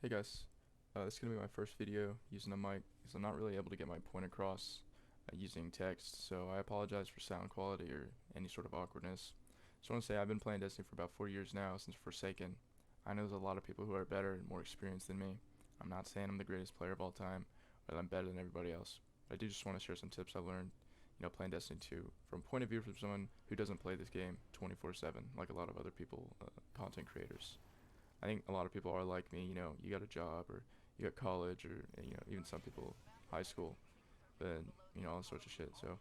Hey guys, this is going to be my first video using a mic because I'm not really able to get my point across using text, so I apologize for sound quality or any sort of awkwardness. Just want to say I've been playing Destiny for about 4 years now since Forsaken. I know there's a lot of people who are better and more experienced than me. I'm not saying I'm the greatest player of all time or that I'm better than everybody else, but I do just want to share some tips I've learned, playing Destiny 2 from point of view from someone who doesn't play this game 24/7 like a lot of other people, content creators. I think a lot of people are like me, you got a job or you got college or even some people high school, but all sorts of shit. So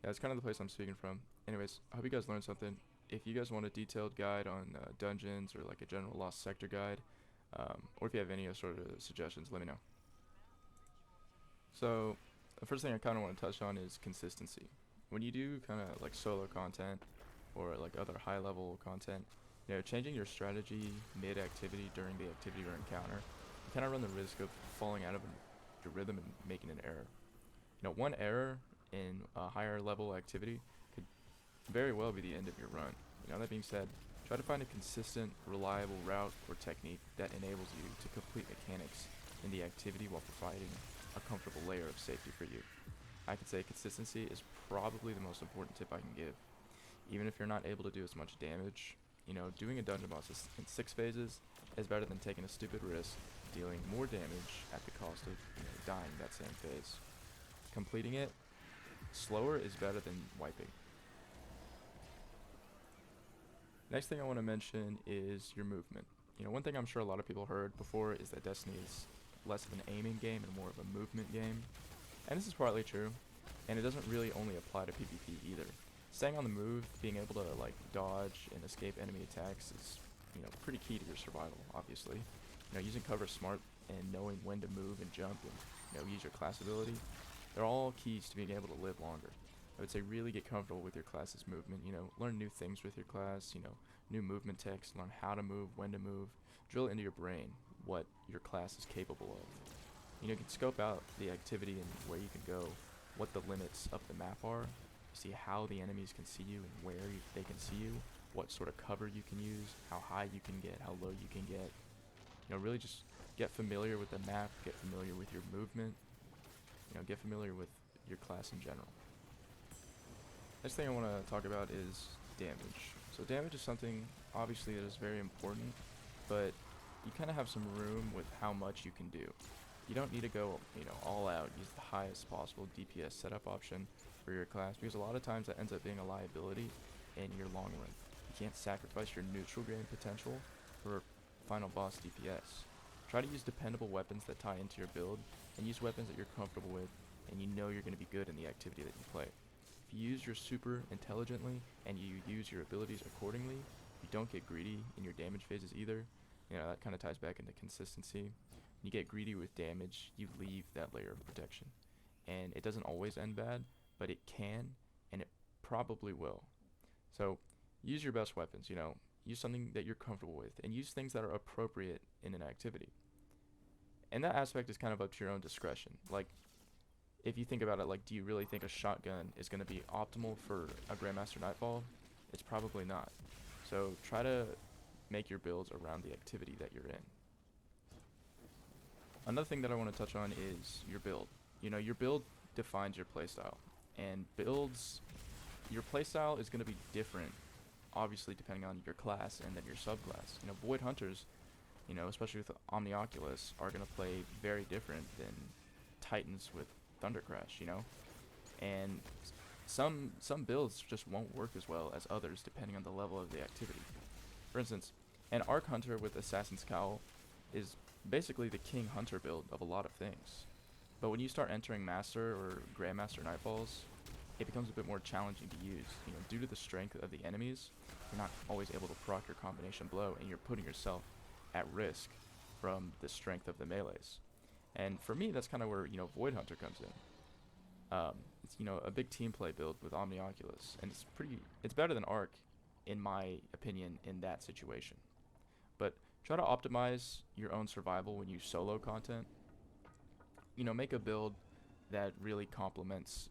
yeah, it's kind of the place I'm speaking from. Anyways, I hope you guys learned something. If you guys want a detailed guide on dungeons or like a general lost sector guide, or if you have any sort of suggestions, let me know. So the first thing I kind of want to touch on is consistency. When you do kind of like solo content or like other high level content, changing your strategy mid activity during the activity or encounter, you kind of run the risk of falling out of your rhythm and making an error. One error in a higher level activity could very well be the end of your run. That being said, try to find a consistent, reliable route or technique that enables you to complete mechanics in the activity while providing a comfortable layer of safety for you. I could say consistency is probably the most important tip I can give. Even if you're not able to do as much damage, doing a dungeon boss in 6 phases is better than taking a stupid risk, dealing more damage at the cost of dying that same phase. Completing it slower is better than wiping. Next thing I want to mention is your movement. One thing I'm sure a lot of people heard before is that Destiny is less of an aiming game and more of a movement game. And this is partly true, and it doesn't really only apply to PvP either. Staying on the move, being able to like dodge and escape enemy attacks is, pretty key to your survival, obviously. Using cover smart and knowing when to move and jump and, use your class ability, they're all keys to being able to live longer. I would say really get comfortable with your class's movement, learn new things with your class, new movement techs, learn how to move, when to move, drill into your brain what your class is capable of. You can scope out the activity and where you can go, what the limits of the map are, see how the enemies can see you and where they can see you, what sort of cover you can use, how high you can get, how low you can get. Really just get familiar with the map, get familiar with your movement, get familiar with your class in general. Next thing I want to talk about is damage. So damage is something obviously that is very important, but you kind of have some room with how much you can do. You don't need to go, all out, use the highest possible DPS setup option for your class, because a lot of times that ends up being a liability in your long run. You can't sacrifice your neutral game potential for final boss DPS. Try to use dependable weapons that tie into your build, and use weapons that you're comfortable with and you know you're going to be good in the activity that you play. If you use your super intelligently and you use your abilities accordingly, you don't get greedy in your damage phases either. That kind of ties back into consistency. When you get greedy with damage, you leave that layer of protection. And it doesn't always end bad, but it can, and it probably will. So use your best weapons, use something that you're comfortable with, and use things that are appropriate in an activity. And that aspect is kind of up to your own discretion. Like, if you think about it, like, do you really think a shotgun is going to be optimal for a Grandmaster Nightfall? It's probably not. So try to make your builds around the activity that you're in. Another thing that I want to touch on is your build. Your build defines your playstyle, and your playstyle is going to be different, obviously, depending on your class and then your subclass. Void Hunters, especially with Omnioculus, are going to play very different than Titans with Thundercrash, and some builds just won't work as well as others depending on the level of the activity. For instance, an Arc Hunter with Assassin's Cowl is basically the King Hunter build of a lot of things. But when you start entering Master or Grandmaster Nightfalls, it becomes a bit more challenging to use. Due to the strength of the enemies, you're not always able to proc your combination blow, and you're putting yourself at risk from the strength of the melees. And for me, that's kind of where Void Hunter comes in. It's a big team play build with Omnioculus, and it's better than Arc, in my opinion, in that situation. But try to optimize your own survival when you solo content. Make a build that really complements,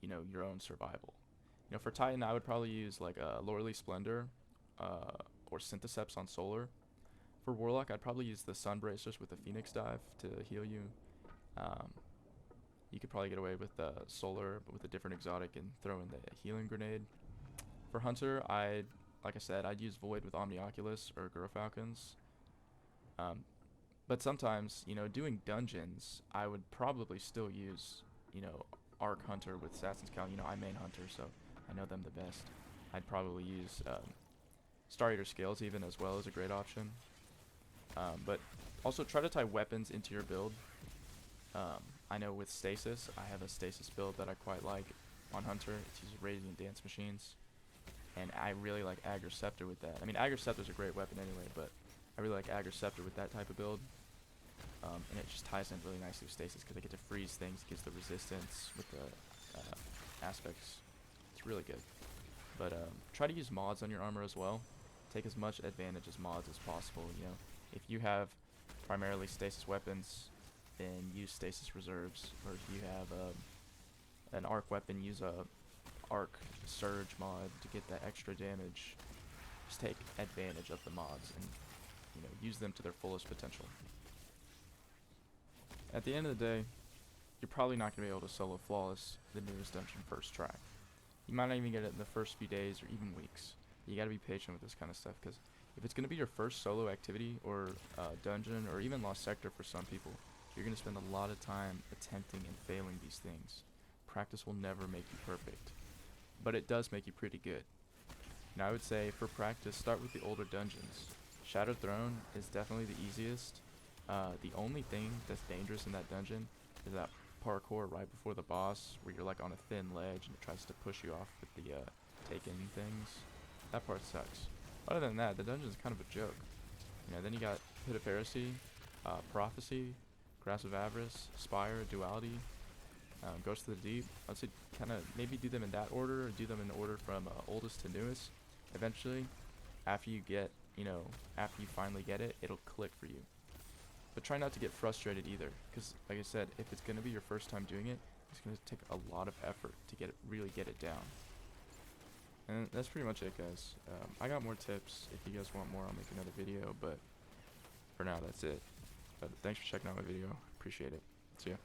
your own survival. For Titan, I would probably use like a Loreley Splendor, or Syntheseps on Solar. For Warlock, I'd probably use the Sun Bracers with the Phoenix Dive to heal you. Um, you could probably get away with the Solar, but with a different exotic and throw in the Healing Grenade. For Hunter, like I said, I'd use Void with Omnioculus or Falcons. But sometimes, doing dungeons, I would probably still use, Arc Hunter with Assassin's Cal. I main Hunter, so I know them the best. I'd probably use Star Eater Scales even as well as a great option. But also try to tie weapons into your build. I know with Stasis, I have a Stasis build that I quite like on Hunter. It uses Radiant Dance Machines. And I really like Aggro Scepter with that. I mean, Aggro Scepter's a great weapon anyway, but I really like Aggro Scepter with that type of build. And it just ties in really nicely with Stasis because I get to freeze things, gives the resistance with the aspects. It's really good. But try to use mods on your armor as well. Take as much advantage as mods as possible. If you have primarily Stasis weapons, then use Stasis reserves. Or if you have an arc weapon, use a arc surge mod to get that extra damage. Just take advantage of the mods and use them to their fullest potential. At the end of the day, you're probably not going to be able to solo Flawless the newest dungeon first try. You might not even get it in the first few days or even weeks. You got to be patient with this kind of stuff, because if it's going to be your first solo activity or dungeon or even Lost Sector for some people, you're going to spend a lot of time attempting and failing these things. Practice will never make you perfect, but it does make you pretty good. Now I would say for practice, start with the older dungeons. Shattered Throne is definitely the easiest. The only thing that's dangerous in that dungeon is that parkour right before the boss where you're like on a thin ledge and it tries to push you off with the taken things. That part sucks. Other than that, the dungeon is kind of a joke. Then you got Pit of Heresy, Prophecy, Grasp of Avarice, Spire, Duality, Ghost of the Deep. I'd say kind of maybe do them in that order, or do them in the order from oldest to newest. Eventually, after you finally get it, it'll click for you. But try not to get frustrated either, because like I said, if it's going to be your first time doing it, it's going to take a lot of effort to really get it down. And that's pretty much it, guys. I got more tips. If you guys want more, I'll make another video, but for now, that's it. But thanks for checking out my video. Appreciate it. See ya.